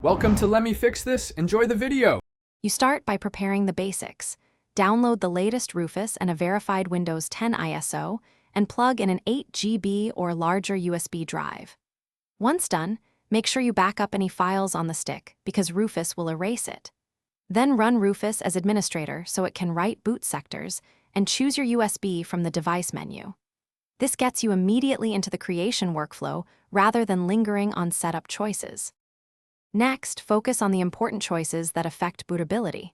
Welcome to Let Me Fix This. Enjoy the video. You start by preparing the basics. Download the latest Rufus and a verified Windows 10 ISO, and plug in an 8 GB or larger USB drive. Once done, make sure you back up any files on the stick because Rufus will erase it. Then run Rufus as administrator so it can write boot sectors, and choose your USB from the device menu. This gets you immediately into the creation workflow rather than lingering on setup choices. Next, focus on the important choices that affect bootability.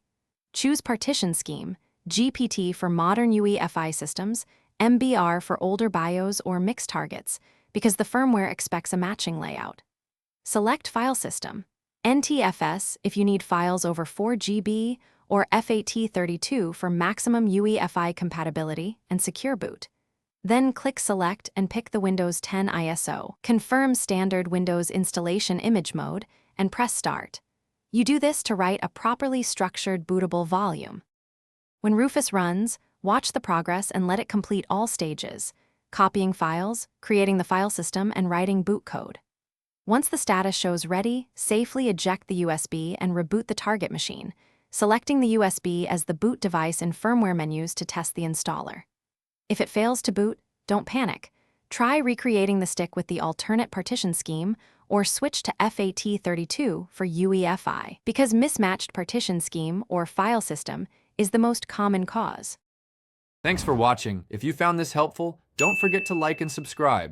Choose partition scheme, GPT for modern UEFI systems, MBR for older BIOS or mixed targets, because the firmware expects a matching layout. Select file system, NTFS if you need files over 4 GB, or FAT32 for maximum UEFI compatibility and secure boot. Then click Select and pick the Windows 10 ISO. Confirm standard Windows installation image mode, and press Start. You do this to write a properly structured bootable volume. When Rufus runs, watch the progress and let it complete all stages: copying files, creating the file system, and writing boot code. Once the status shows ready, safely eject the USB and reboot the target machine, selecting the USB as the boot device in firmware menus to test the installer. If it fails to boot, don't panic. Try recreating the stick with the alternate partition scheme or switch to FAT32 for UEFI, because mismatched partition scheme or file system is the most common cause. Thanks for watching. If you found this helpful, don't forget to like and subscribe.